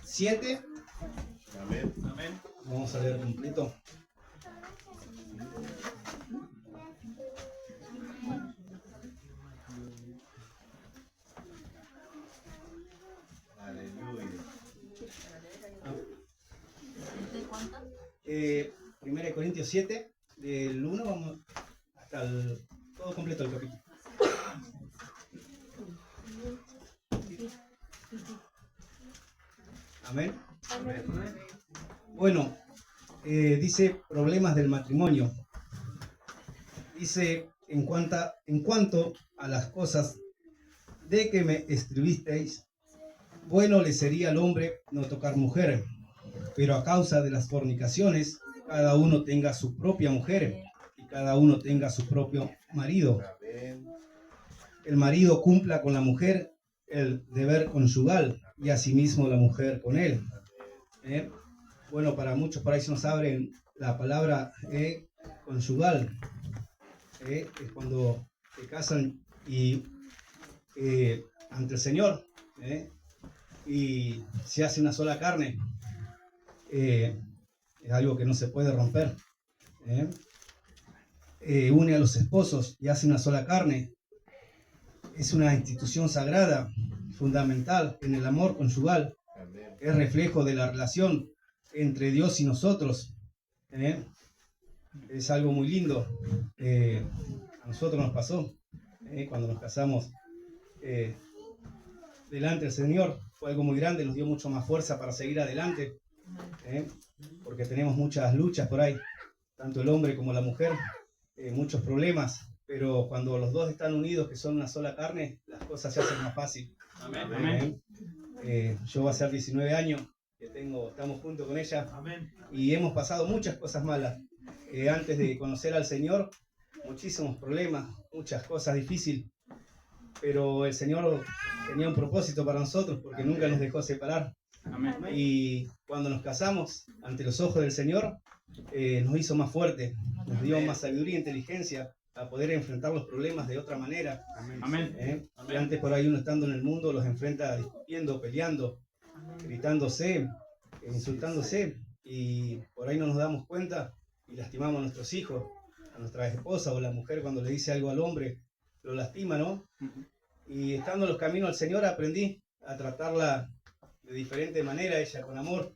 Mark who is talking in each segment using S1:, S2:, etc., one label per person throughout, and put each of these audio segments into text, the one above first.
S1: 7.
S2: Amén.
S3: Amén.
S1: Vamos a leer completo.
S2: Aleluya.
S4: ¿De cuánto?
S1: 1 Corintios 7, del 1 vamos hasta todo completo el capítulo. Amén.
S2: Amén.
S1: Bueno, dice problemas del matrimonio. Dice en cuanto a las cosas de que me escribisteis, bueno le sería al hombre no tocar mujer, pero a causa de las fornicaciones, cada uno tenga su propia mujer y cada uno tenga su propio marido.
S2: Amén.
S1: El marido cumpla con la mujer el deber conyugal y asimismo la mujer con él. Bueno, para muchos por ahí se nos abre la palabra conyugal. Es cuando se casan y ante el Señor y se hace una sola carne. Es algo que no se puede romper. Une a los esposos y hace una sola carne. Es una institución sagrada, fundamental en el amor conyugal.
S2: Amén.
S1: Es reflejo de la relación entre Dios y nosotros. Es algo muy lindo. A nosotros nos pasó cuando nos casamos delante del Señor. Fue algo muy grande, nos dio mucho más fuerza para seguir adelante. Porque tenemos muchas luchas por ahí, tanto el hombre como la mujer, muchos problemas. Pero cuando los dos están unidos, que son una sola carne, las cosas se hacen más fácil.
S3: Amén.
S1: Yo voy a ser 19 años que estamos juntos con ella.
S3: Amén.
S1: Y hemos pasado muchas cosas malas. Antes de conocer al Señor, muchísimos problemas, muchas cosas difíciles. Pero el Señor tenía un propósito para nosotros porque nunca nos dejó separar.
S3: Amén.
S1: Y cuando nos casamos ante los ojos del Señor, nos hizo más fuertes, nos dio más sabiduría e inteligencia a poder enfrentar los problemas de otra manera.
S3: Amén.
S1: Que antes por ahí uno estando en el mundo los enfrenta discutiendo, peleando, gritándose, insultándose, y por ahí no nos damos cuenta y lastimamos a nuestros hijos, a nuestra esposa o la mujer cuando le dice algo al hombre, lo lastima, ¿no? Y estando en los caminos del Señor aprendí a tratarla de diferente manera, ella con amor.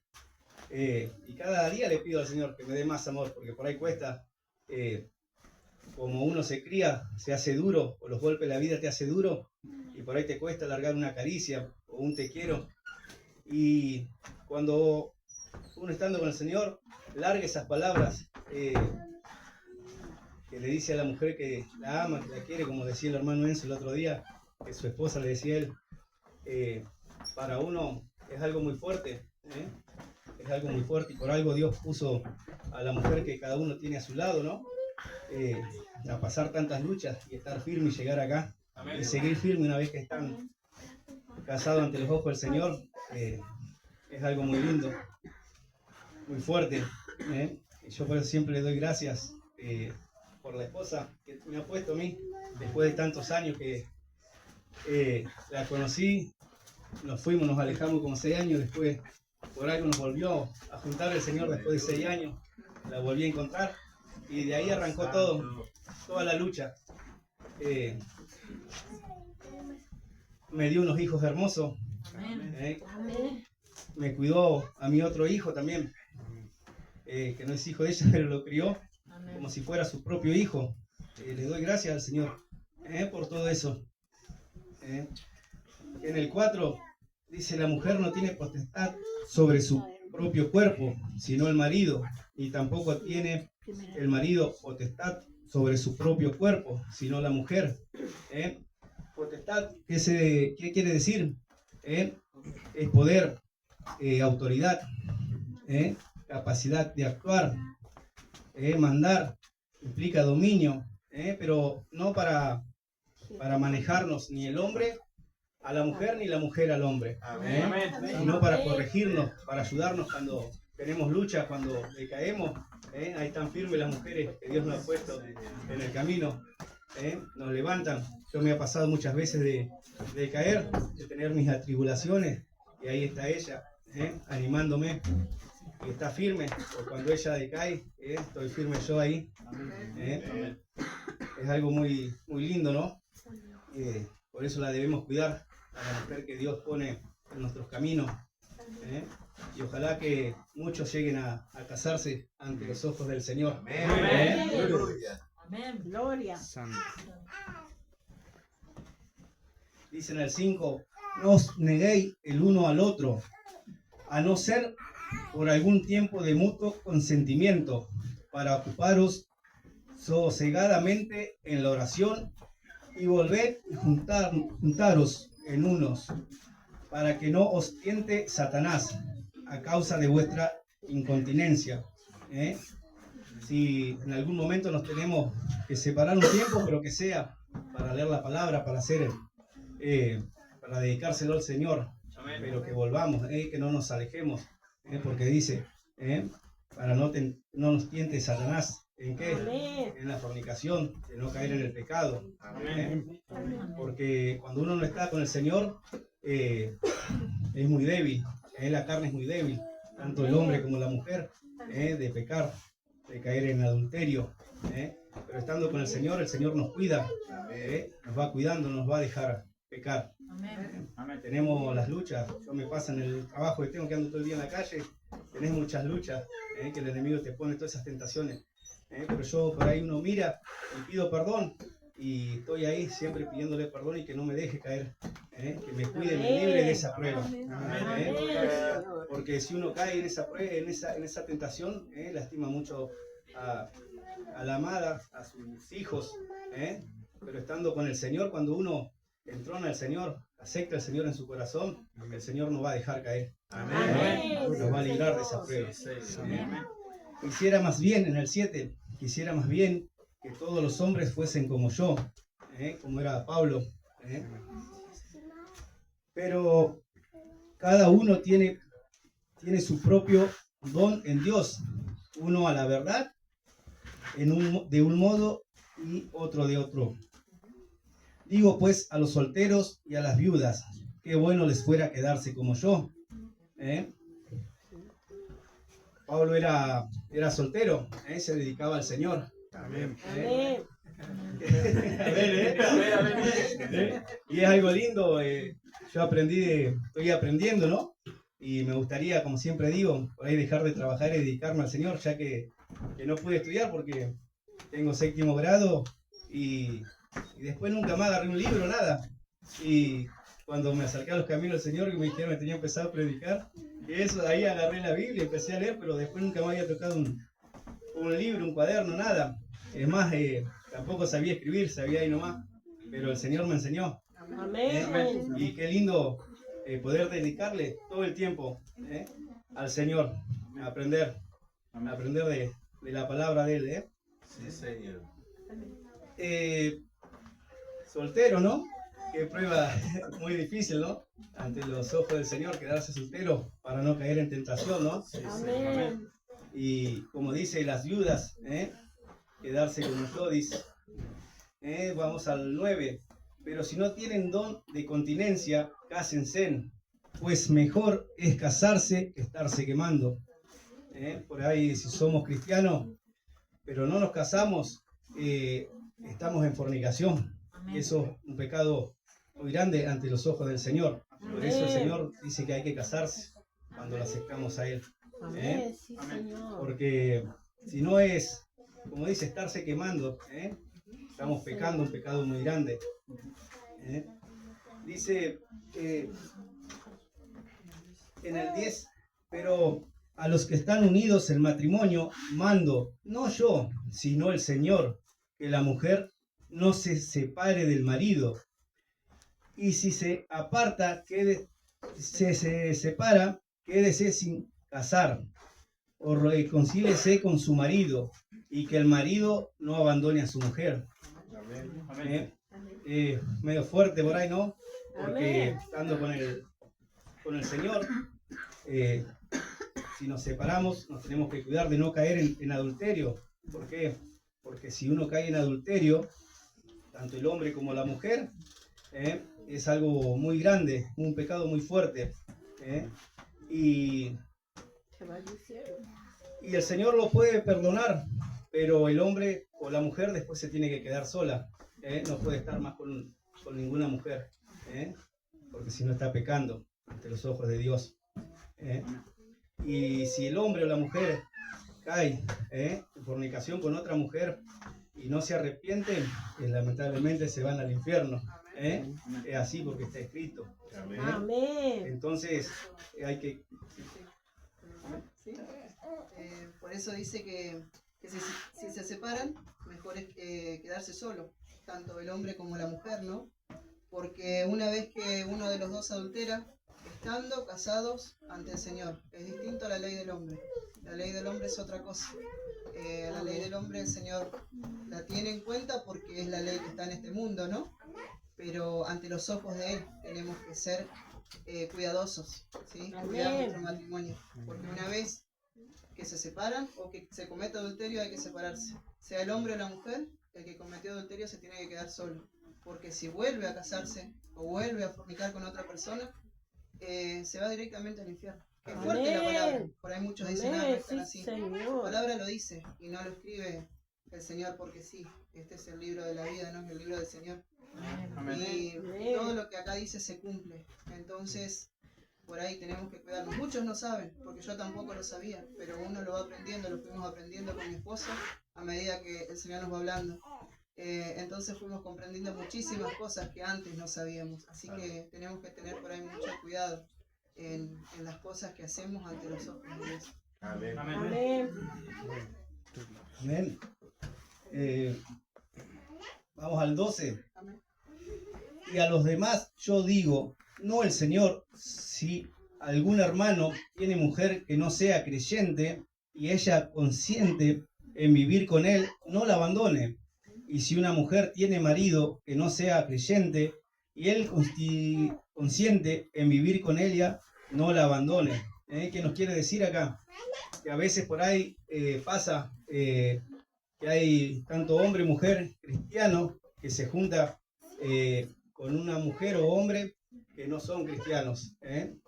S1: Y cada día le pido al Señor que me dé más amor, porque por ahí cuesta. Como uno se cría, se hace duro, o los golpes de la vida te hace duro, y por ahí te cuesta largar una caricia o un te quiero. Y cuando uno estando con el Señor, larga esas palabras que le dice a la mujer que la ama, que la quiere, como decía el hermano Enzo el otro día, que su esposa le decía a él, para uno es algo muy fuerte, es algo muy fuerte, y por algo Dios puso a la mujer que cada uno tiene a su lado, ¿no? A pasar tantas luchas y estar firme y llegar acá.
S3: Amén.
S1: Y seguir firme una vez que están casados ante los ojos del Señor, es algo muy lindo, muy fuerte. Y yo por eso siempre le doy gracias por la esposa que me ha puesto a mí, después de tantos años que la conocí, nos fuimos, nos alejamos como 6 años, después por algo nos volvió a juntar el Señor después de 6 años, la volví a encontrar. Y de ahí arrancó toda la lucha. Me dio unos hijos hermosos. Me cuidó a mi otro hijo también, que no es hijo de ella, pero lo crió como si fuera su propio hijo. Le doy gracias al Señor por todo eso. En el 4 dice: la mujer no tiene potestad sobre su propio cuerpo, sino el marido, y tampoco tiene el marido potestad sobre su propio cuerpo, sino la mujer. Potestad, ¿qué quiere decir? Es poder, autoridad, capacidad de actuar, mandar, implica dominio, pero no para manejarnos ni el hombre a la mujer ni la mujer al hombre, sino para corregirnos, para ayudarnos cuando tenemos lucha, cuando caemos. Ahí están firmes las mujeres que Dios nos ha puesto en el camino, nos levantan. Yo me ha pasado muchas veces de caer, de tener mis atribulaciones, y ahí está ella, animándome, y está firme, o cuando ella decae, estoy firme yo ahí. Es algo muy, muy lindo, ¿no? Por eso la debemos cuidar, a la mujer que Dios pone en nuestros caminos. Y ojalá que muchos lleguen a casarse ante los ojos del Señor.
S2: Amén.
S4: Amén.
S5: Gloria.
S1: Dice en el 5, no os neguéis el uno al otro, a no ser por algún tiempo de mutuo consentimiento, para ocuparos sosegadamente en la oración y volver y juntaros en unos, para que no os tiente Satanás a causa de vuestra incontinencia. Si en algún momento nos tenemos que separar un tiempo, pero que sea para leer la palabra, para hacer, para dedicárselo al Señor, pero que volvamos, que no nos alejemos, porque dice, para no nos tiente Satanás. ¿En qué?
S5: Amén.
S1: En la fornicación, de no caer en el pecado. Porque cuando uno no está con el Señor, es muy débil, la carne es muy débil, tanto el hombre como la mujer, de pecar, de caer en adulterio. Pero estando con el Señor nos cuida, nos va cuidando, nos va a dejar pecar. Tenemos las luchas, yo me pasa en el trabajo que tengo, que ando todo el día en la calle, tenés muchas luchas, que el enemigo te pone todas esas tentaciones. Pero yo por ahí uno mira y pido perdón, y estoy ahí siempre pidiéndole perdón y que no me deje caer, que me cuide, me libre de esa prueba. Porque si uno cae en esa prueba, en esa tentación, lastima mucho a la amada, a sus hijos. Pero estando con el Señor, cuando uno entrona al Señor, acepta al Señor en su corazón, el Señor nos va a dejar caer. Nos va a librar de esa prueba. Quisiera más bien, en el 7, quisiera más bien que todos los hombres fuesen como yo, como era Pablo. Pero cada uno tiene su propio don en Dios, uno a la verdad de un modo y otro de otro. Digo pues a los solteros y a las viudas, qué bueno les fuera quedarse como yo. Pablo era soltero, se dedicaba al Señor.
S5: Amén.
S1: Y es algo lindo, yo estoy aprendiendo, ¿no? Y me gustaría, como siempre digo, por ahí dejar de trabajar y dedicarme al Señor, ya que no pude estudiar porque tengo 7º grado y después nunca más agarré un libro, nada. Y cuando me acerqué a los caminos del Señor, que me dijeron que tenía que empezar a predicar, y eso, ahí agarré la Biblia y empecé a leer, pero después nunca más había tocado un libro, un cuaderno, nada. Es más, tampoco sabía escribir, sabía ahí nomás, pero el Señor me enseñó.
S5: Amén.
S1: Y qué lindo poder dedicarle todo el tiempo al Señor, a aprender de la palabra de Él.
S2: Sí, Señor.
S1: Soltero, ¿no? Qué prueba muy difícil, ¿no? Ante los ojos del Señor, quedarse soltero para no caer en tentación, ¿no?
S5: Amén.
S1: Y como dice las viudas, quedarse como yo, dice. Vamos al 9. Pero si no tienen don de continencia, cásense, pues mejor es casarse que estarse quemando. Por ahí, si somos cristianos, pero no nos casamos, estamos en fornicación. Y eso es un pecado muy grande ante los ojos del Señor. Por eso el Señor dice que hay que casarse cuando lo aceptamos a Él.
S5: Amén. Sí, Señor.
S1: Porque si no es, como dice, estarse quemando, estamos pecando un pecado muy grande. Dice en el 10, pero a los que están unidos en matrimonio mando, no yo, sino el Señor, que la mujer no se separe del marido, y si se aparta, se separa, quédese sin casar, o reconcíliese con su marido, y que el marido no abandone a su mujer. Medio fuerte por ahí, ¿no? Porque estando con el Señor, si nos separamos, nos tenemos que cuidar de no caer en adulterio. ¿Por qué? Porque si uno cae en adulterio, tanto el hombre como la mujer, es algo muy grande, un pecado muy fuerte. y,
S5: Se va diciendo.
S1: y el Señor lo puede perdonar, pero el hombre o la mujer después se tiene que quedar sola, no puede estar más con ninguna mujer, porque si no está pecando ante los ojos de Dios. Y si el hombre o la mujer cae en fornicación con otra mujer y no se arrepienten, lamentablemente se van al infierno. Es así porque está escrito.
S2: Amén.
S5: Amén.
S1: Entonces hay que...
S6: ¿Sí? Por eso dice que si se separan, mejor es quedarse solo, tanto el hombre como la mujer, ¿no? Porque una vez que uno de los dos adultera, estando casados ante el Señor, es distinto a la ley del hombre. La ley del hombre es otra cosa. La ley del hombre el Señor la tiene en cuenta porque es la ley que está en este mundo, ¿no? Pero ante los ojos de Él tenemos que ser cuidadosos, ¿sí? Cuidar nuestro matrimonio. Porque una vez que se separan o que se comete adulterio hay que separarse. Sea el hombre o la mujer, el que cometió adulterio se tiene que quedar solo. Porque si vuelve a casarse o vuelve a fornicar con otra persona, se va directamente al infierno. Es fuerte la palabra. Por ahí muchos dicen, no están así. La palabra lo dice y no lo escribe el Señor porque sí. Este es el libro de la vida, no es el libro del Señor. Y todo lo que acá dice se cumple. Entonces, por ahí tenemos que cuidarnos. Muchos no saben, porque yo tampoco lo sabía, pero uno lo va aprendiendo, lo fuimos aprendiendo con mi esposa a medida que el Señor nos va hablando. Entonces fuimos comprendiendo muchísimas cosas que antes no sabíamos. Así que tenemos que tener por ahí mucho cuidado en las cosas que hacemos ante los ojos de Dios.
S2: Amén.
S5: Amén.
S1: Amén. Vamos al 12.
S6: Amén.
S1: Y a los demás yo digo, no el Señor, si algún hermano tiene mujer que no sea creyente y ella consiente en vivir con él, no la abandone. Y si una mujer tiene marido que no sea creyente y él consiente en vivir con ella, no la abandone. ¿Qué nos quiere decir acá? Que a veces por ahí pasa que hay tanto hombre y mujer cristiano que se junta con una mujer o hombre que no son cristianos. En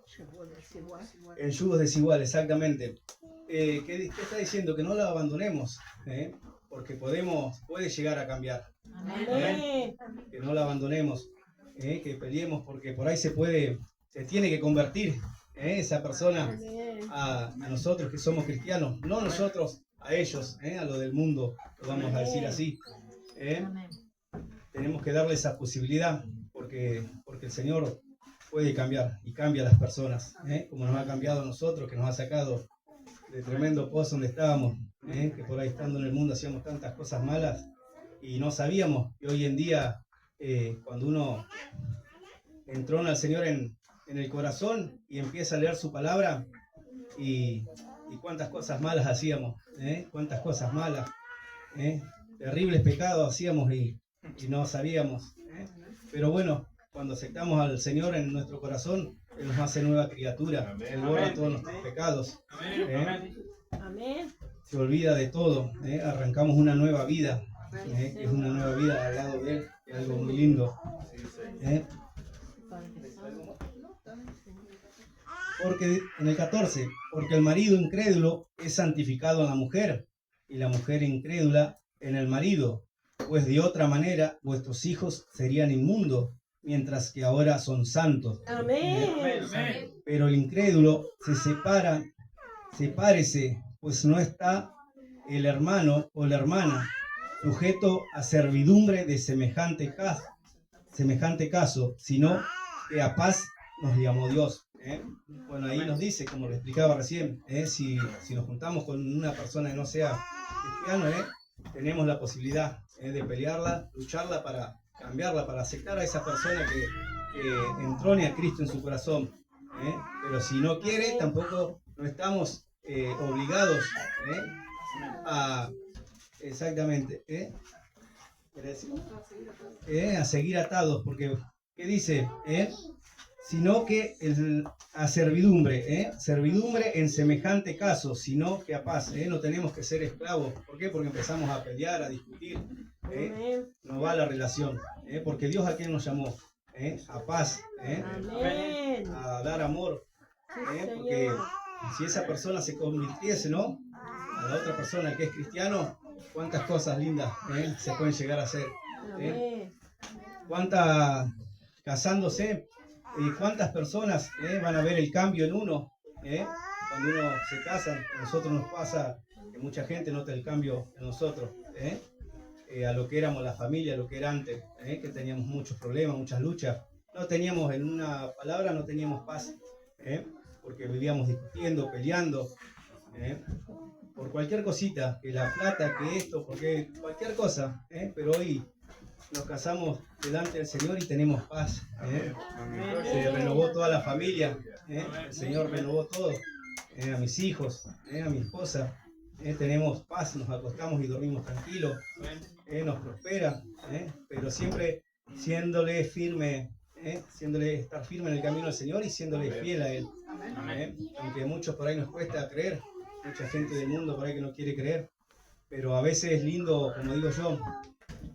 S1: yugos desiguales, exactamente. ¿Qué está diciendo? Que no la abandonemos, porque puede llegar a cambiar.
S5: Amén.
S1: Que no la abandonemos, que peleemos, porque por ahí se tiene que convertir esa persona a nosotros que somos cristianos, no nosotros a ellos, a lo del mundo, lo vamos a decir así. Tenemos que darle esa posibilidad, porque el Señor puede cambiar y cambia a las personas, como nos ha cambiado a nosotros, que nos ha sacado de tremendo pozo donde estábamos, que por ahí estando en el mundo hacíamos tantas cosas malas y no sabíamos. Y hoy en día, cuando uno entrona al Señor en el corazón y empieza a leer su palabra, y cuántas cosas malas hacíamos, cuántas cosas malas, terribles pecados hacíamos y no sabíamos. Pero bueno, cuando aceptamos al Señor en nuestro corazón, Él nos hace nueva criatura.
S2: Amén.
S1: Él borra todos nuestros pecados.
S5: Amén.
S1: Se olvida de todo. Arrancamos una nueva vida. Es una nueva vida al lado de Él. Es algo muy lindo.
S2: Sí, Señor.
S1: Porque en el 14, porque el marido incrédulo es santificado en la mujer, y la mujer incrédula en el marido, pues de otra manera vuestros hijos serían inmundos, mientras que ahora son santos.
S5: Amén.
S1: Pero el incrédulo sepárese, pues no está el hermano o la hermana sujeto a servidumbre de semejante caso, sino que a paz nos llamó Dios. Bueno, ahí nos dice, como lo explicaba recién, si nos juntamos con una persona que no sea cristiana, tenemos la posibilidad de pelearla, lucharla para cambiarla, para aceptar a esa persona que entrone a Cristo en su corazón. Pero si no quiere, tampoco no estamos obligados exactamente a seguir atados, porque ¿qué dice? Sino que a servidumbre, servidumbre en semejante caso, sino que a paz. No tenemos que ser esclavos. ¿Por qué? Porque empezamos a pelear, a discutir. No va la relación, porque Dios a quién nos llamó, a paz,
S5: Amén.
S1: a dar amor, Porque si esa persona se convirtiese, ¿no? A la otra persona que es cristiano, cuántas cosas lindas se pueden llegar a hacer.
S5: Amén.
S1: Cuántas, casándose, cuántas personas van a ver el cambio en uno. Cuando uno se casa, a nosotros nos pasa que mucha gente nota el cambio en nosotros. A lo que éramos la familia, a lo que era antes, que teníamos muchos problemas, muchas luchas. No teníamos, en una palabra, no teníamos paz, porque vivíamos discutiendo, peleando, por cualquier cosita, que la plata, que esto, porque cualquier cosa, pero hoy nos casamos delante del Señor y tenemos paz. Se renovó toda la familia, el Señor renovó todo, a mis hijos, a mi esposa. Tenemos paz, nos acostamos y dormimos tranquilos, nos prospera, pero siempre siéndole estar firme en el camino del Señor y siéndole fiel a Él. Aunque a muchos por ahí nos cuesta creer, mucha gente del mundo por ahí que no quiere creer, pero a veces es lindo, como digo yo,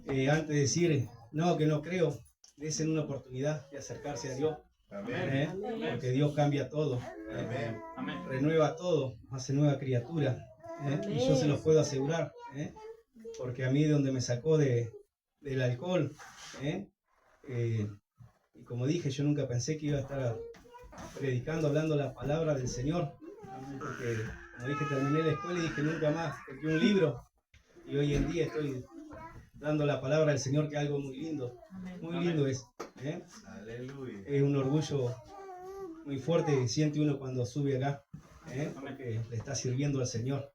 S1: antes de decir, no, que no creo, desen una oportunidad de acercarse a Dios, porque Dios cambia todo, renueva todo, hace nueva criatura. Y yo se los puedo asegurar, porque a mí de donde me sacó del alcohol, y como dije, yo nunca pensé que iba a estar predicando, hablando la palabra del Señor, porque como dije, terminé la escuela y dije nunca más, porque un libro, y hoy en día estoy dando la palabra del Señor, que es algo muy lindo es,
S2: Aleluya.
S1: es un orgullo muy fuerte que siente uno cuando sube acá, porque le está sirviendo al Señor.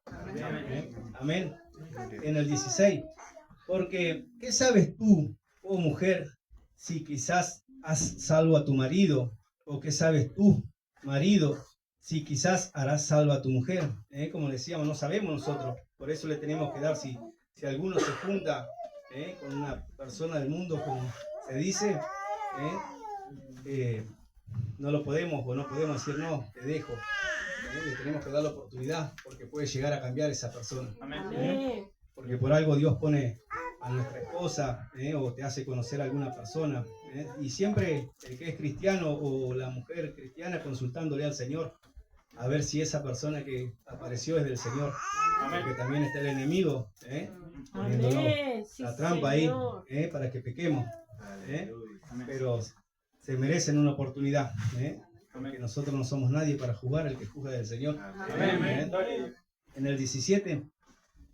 S1: Amén. En el 16, porque ¿qué sabes tú, oh mujer, si quizás has salvo a tu marido? ¿O qué sabes tú, marido, si quizás harás salvo a tu mujer? Como decíamos, no sabemos nosotros, por eso le tenemos que dar, si alguno se junta con una persona del mundo, como se dice, no lo podemos o no podemos decir no, te dejo. Le tenemos que dar la oportunidad porque puede llegar a cambiar esa persona. Porque por algo Dios pone a nuestra esposa o te hace conocer a alguna persona. Y siempre el que es cristiano o la mujer cristiana consultándole al Señor a ver si esa persona que apareció es del Señor. Porque también está el enemigo poniéndonos la trampa ahí para que pequemos. Pero se merecen una oportunidad. Porque nosotros no somos nadie para juzgar, el que juzga del Señor. En el 17,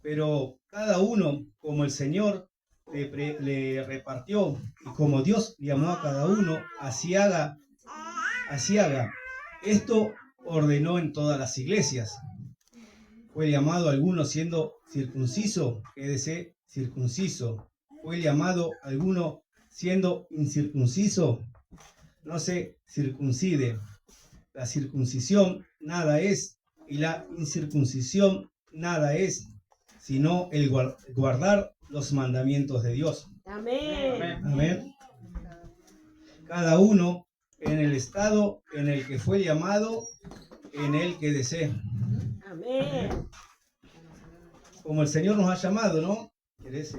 S1: pero cada uno como el Señor le repartió y como Dios le amó a cada uno, así haga. Esto ordenó en todas las iglesias. Fue llamado a alguno siendo circunciso, quédese circunciso. Fue llamado a alguno siendo incircunciso, no se circuncide. La circuncisión nada es y la incircuncisión nada es, sino el guardar los mandamientos de Dios. Amén. Cada uno en el estado en el que fue llamado, en el que desee.
S5: Amén.
S1: Como el Señor nos ha llamado, ¿no? ¿Querés?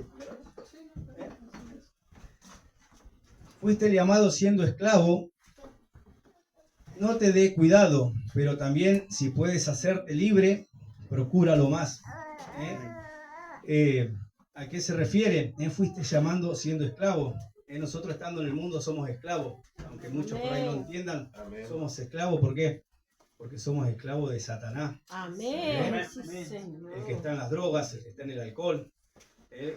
S1: Fuiste llamado siendo esclavo. No te dé cuidado, pero también si puedes hacerte libre, procúralo más. ¿A qué se refiere? Fuiste llamando siendo esclavo. Nosotros estando en el mundo somos esclavos. Aunque muchos por ahí no entiendan, somos esclavos. ¿Por qué? Porque somos esclavos de Satanás.
S5: Amén. Sí, Señor.
S1: El que está en las drogas, el que está en el alcohol, el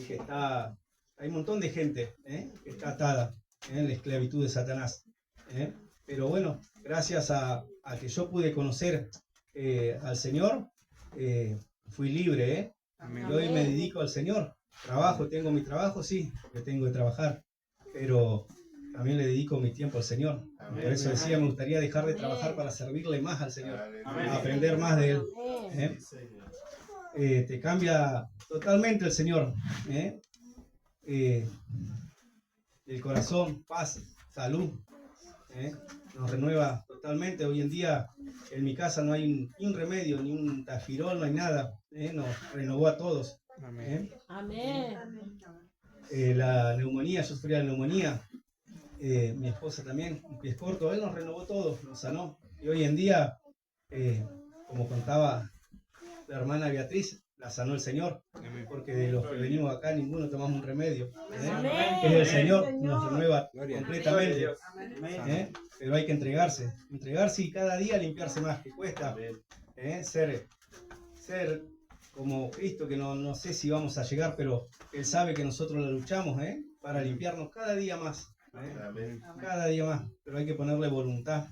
S1: que está... Hay un montón de gente que está atada en la esclavitud de Satanás. Pero bueno, gracias a que yo pude conocer al Señor, fui libre. Y hoy me dedico al Señor. Trabajo, tengo mi trabajo, sí, yo tengo que trabajar, pero también le dedico mi tiempo al Señor. Por eso decía, me gustaría dejar de trabajar para servirle más al Señor, aprender más de Él. Te cambia totalmente el Señor. El corazón, paz, salud. Nos renueva totalmente. Hoy en día en mi casa no hay ni un remedio, ni un tafirol, no hay nada. Nos renovó a todos.
S5: Amén.
S1: La neumonía, yo sufrí la neumonía. Mi esposa también, un pie corto. Él nos renovó todos, nos sanó. Y hoy en día, como contaba la hermana Beatriz, la sanó el Señor, porque de los que venimos acá ninguno tomamos un remedio.
S5: Amén.
S1: El Señor
S5: Señor.
S1: nos renueva
S3: Gloria a Dios.
S1: completamente.
S3: Amén.
S1: Pero hay que entregarse y cada día limpiarse más, que cuesta ser como Cristo, que no sé si vamos a llegar, pero Él sabe que nosotros la luchamos para limpiarnos cada día más. Cada día más, pero hay que ponerle voluntad,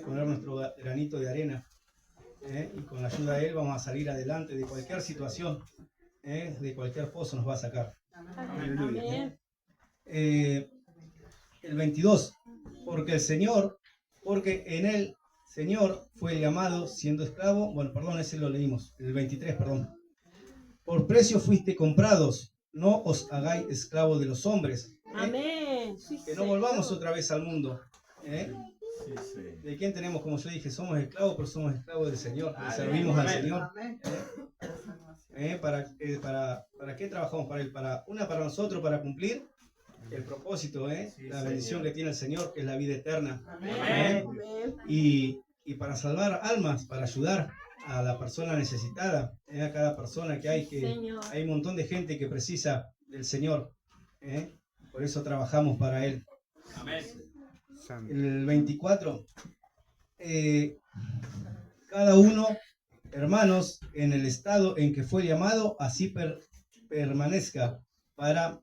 S1: poner nuestro granito de arena, y con la ayuda de Él vamos a salir adelante de cualquier situación, de cualquier pozo nos va a sacar.
S5: Amén.
S1: El 22, porque en el Señor fue llamado siendo esclavo, bueno, perdón, ese lo leímos, el 23, perdón. Por precio fuiste comprados, no os hagáis esclavos de los hombres.
S5: Amén. Sí,
S1: Que no
S5: Señor.
S1: volvamos otra vez al mundo.
S2: Sí, sí.
S1: ¿De quién tenemos? Como yo dije, somos esclavos, pero somos esclavos del Señor. Le
S2: Amén.
S1: servimos al
S2: Amén.
S1: Señor.
S6: Amén.
S1: ¿Para qué trabajamos para Él? Para nosotros, para cumplir el propósito,
S2: Sí,
S1: la bendición
S2: Señor.
S1: que tiene el Señor, que es la vida eterna.
S5: Amén.
S1: Y para salvar almas, para ayudar a la persona necesitada, a cada persona que hay,
S5: Señor.
S1: hay un montón de gente que precisa del Señor. Por eso trabajamos para Él.
S3: Santo.
S1: El 24, cada uno, hermanos, en el estado en que fue llamado, así permanezca para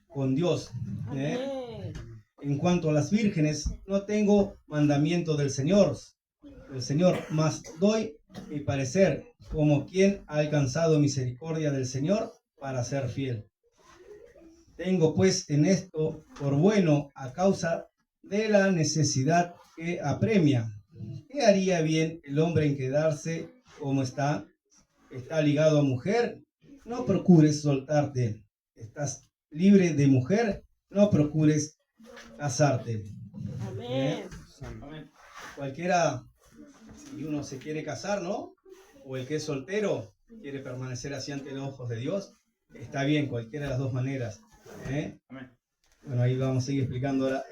S1: con Dios.
S5: Amén.
S1: En cuanto a las vírgenes, no tengo mandamiento del Señor, mas doy mi parecer como quien ha alcanzado misericordia del Señor para ser fiel. Tengo pues en esto por bueno a causa de la necesidad que apremia. ¿Qué haría bien el hombre en quedarse como está ligado a mujer? No procures soltarte. Estás libre de mujer, no procures casarte.
S5: Amén.
S3: Santo.
S1: Cualquiera, si uno se quiere casar, ¿no? O el que es soltero quiere permanecer así ante los ojos de Dios, está bien, cualquiera de las dos maneras. Bueno, ahí vamos a seguir explicando ahora.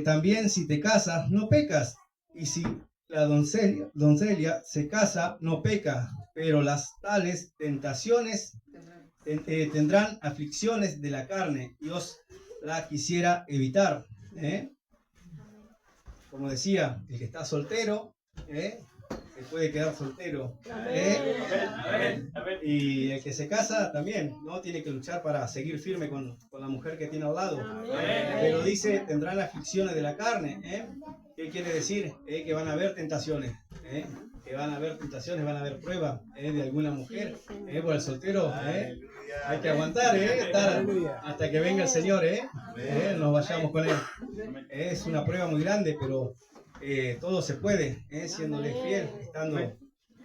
S1: También si te casas, no pecas. Y si la doncella se casa, no peca. Pero las tales tentaciones tendrán aflicciones de la carne y os la quisiera evitar. Como decía, el que está soltero, se puede quedar soltero.
S5: Amén.
S1: Y el que se casa también, ¿no? Tiene que luchar para seguir firme con la mujer que tiene al lado.
S5: Amén.
S1: Pero dice, tendrán aflicciones de la carne. ¿Qué quiere decir? Que van a haber tentaciones. Que van a haber tentaciones, van a haber pruebas de alguna mujer. Por el soltero, hay que aguantar, estar hasta que venga el Señor, nos vayamos con Él. Es una prueba muy grande, pero todo se puede, siéndole fiel, estando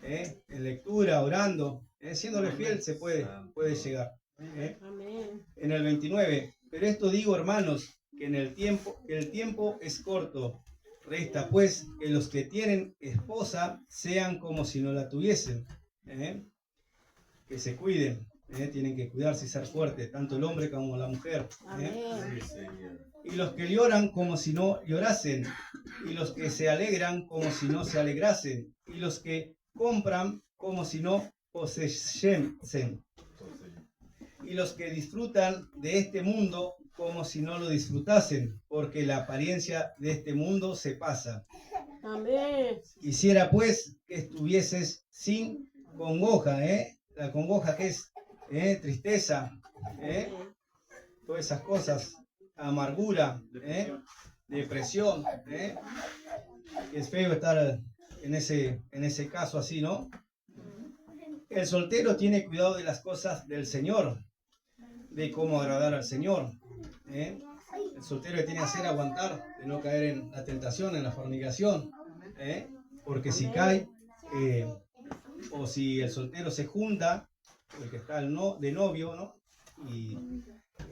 S1: en lectura, orando, siéndole fiel se puede llegar.
S5: Amén.
S1: En el 29, pero esto digo, hermanos, que el tiempo es corto. Resta pues que los que tienen esposa sean como si no la tuviesen, que se cuiden, tienen que cuidarse y ser fuertes, tanto el hombre como la mujer.
S5: Amén.
S2: Sí, Señor.
S1: Y los que lloran como si no llorasen, y los que se alegran como si no se alegrasen, y los que compran como si no poseyesen, y los que disfrutan de este mundo como si no lo disfrutasen, porque la apariencia de este mundo se pasa.
S5: Amén.
S1: Quisiera pues que estuvieses sin congoja, la congoja que es tristeza, todas esas cosas, amargura, depresión, es feo estar en ese caso así, ¿no? El soltero tiene cuidado de las cosas del Señor, de cómo agradar al Señor. El soltero tiene que hacer aguantar, de no caer en la tentación, en la fornicación, porque si cae, o si el soltero se junta, el que está de novio, ¿no? Y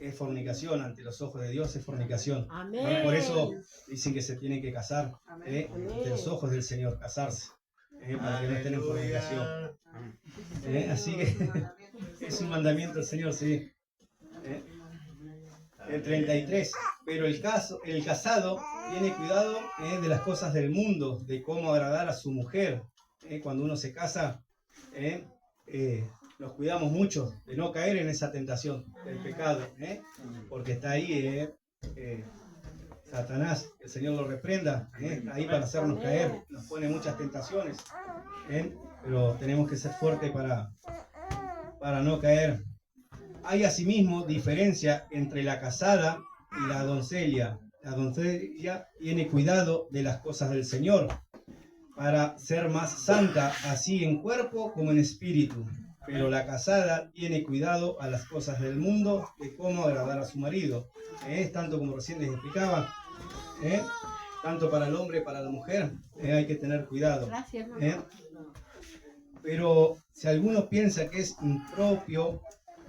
S1: es fornicación, ante los ojos de Dios es fornicación.
S5: Amén.
S1: Por eso dicen que se tienen que casar, ante los ojos del Señor, casarse, para que no estén en fornicación. Así que es un mandamiento del Señor, sí. El 33. Pero el casado tiene cuidado de las cosas del mundo, de cómo agradar a su mujer. Cuando uno se casa, nos cuidamos mucho de no caer en esa tentación del pecado, porque está ahí Satanás, el Señor lo reprenda, está ahí para hacernos caer, nos pone muchas tentaciones, pero tenemos que ser fuertes para no caer. Hay asimismo diferencia entre la casada y la doncella. La doncella tiene cuidado de las cosas del Señor para ser más santa, así en cuerpo como en espíritu. Pero la casada tiene cuidado a las cosas del mundo, de cómo agradar a su marido. Tanto como recién les explicaba, tanto para el hombre, para la mujer, hay que tener cuidado.
S5: Gracias.
S1: Pero si alguno piensa que es impropio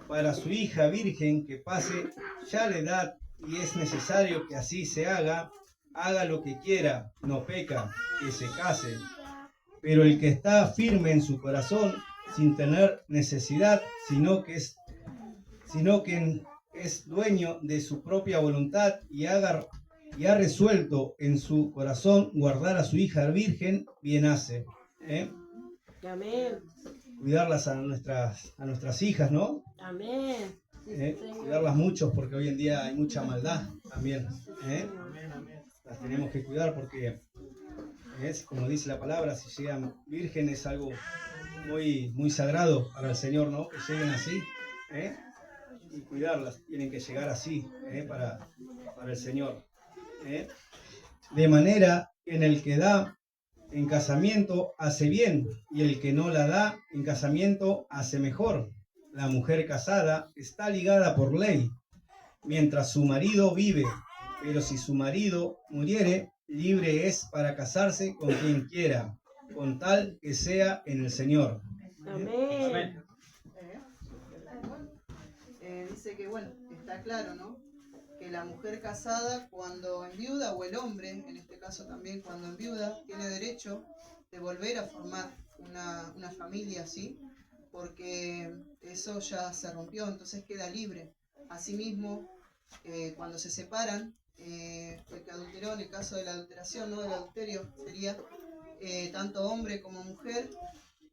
S1: para su hija virgen que pase ya la edad y es necesario que así se haga lo que quiera, no peca, que se case. Pero el que está firme en su corazón, sin tener necesidad, sino que es dueño de su propia voluntad y ha resuelto en su corazón guardar a su hija virgen, bien hace.
S5: Amén.
S1: Cuidarlas a nuestras hijas, ¿no?
S5: Amén.
S1: Cuidarlas mucho porque hoy en día hay mucha maldad también. Las tenemos que cuidar porque es como dice la palabra, si llegan virgen es algo muy, muy sagrado para el Señor, ¿no? Que lleguen así, y cuidarlas, tienen que llegar así, para el Señor. De manera que en el que da en casamiento hace bien, y el que no la da en casamiento hace mejor. La mujer casada está ligada por ley, mientras su marido vive, pero si su marido muriere, libre es para casarse con quien quiera, con tal que sea en el Señor.
S5: Amén.
S6: Dice que, bueno, está claro, ¿no? Que la mujer casada cuando enviuda, o el hombre, en este caso también cuando enviuda, tiene derecho de volver a formar una familia, ¿sí? Porque eso ya se rompió, entonces queda libre. Asimismo, cuando se separan, el que adulteró, en el caso de la adulteración, no del adulterio, sería tanto hombre como mujer.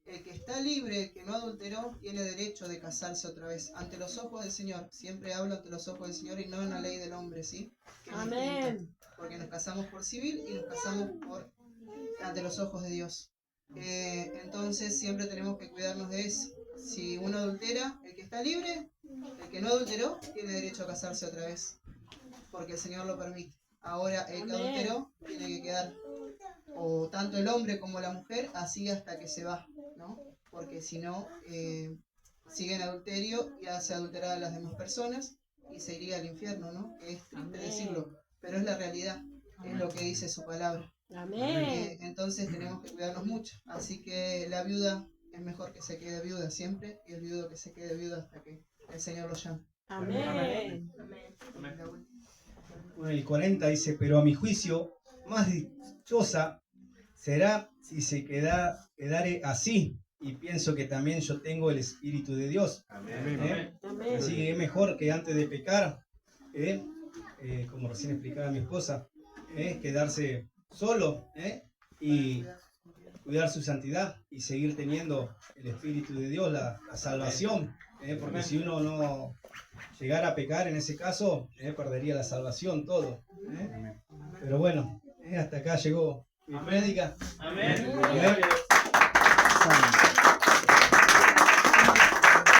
S6: El que está libre, el que no adulteró, tiene derecho de casarse otra vez ante los ojos del Señor. Siempre hablo ante los ojos del Señor y no en la ley del hombre, ¿sí?
S5: Amén.
S6: Porque nos casamos por civil y nos casamos ante los ojos de Dios. Entonces siempre tenemos que cuidarnos de eso. Si uno adultera, el que está libre, el que no adulteró, tiene derecho a casarse otra vez, porque el Señor lo permite. Ahora el que adulteró tiene que quedar, o tanto el hombre como la mujer, así hasta que se va, ¿no? Porque si no, sigue en adulterio y hace adulterar a las demás personas y se iría al infierno, ¿no? Que es triste decirlo, pero es la realidad, es lo que dice su palabra.
S5: Amén.
S6: Entonces tenemos que cuidarnos mucho. Así que la viuda es mejor que se quede viuda siempre, y el viudo que se quede viuda hasta que el Señor lo llame.
S5: Amén.
S1: Bueno, el 40 dice, pero a mi juicio, más dichosa será si se quedare así. Y pienso que también yo tengo el Espíritu de Dios.
S5: Amén.
S1: Así que es mejor que antes de pecar, como recién explicaba mi esposa, quedarse solo y cuidar su santidad y seguir teniendo el Espíritu de Dios, la salvación, porque si uno no llegara a pecar en ese caso, perdería la salvación, todo. Pero bueno, hasta acá llegó mi prédica.
S3: Amén.
S1: Amén.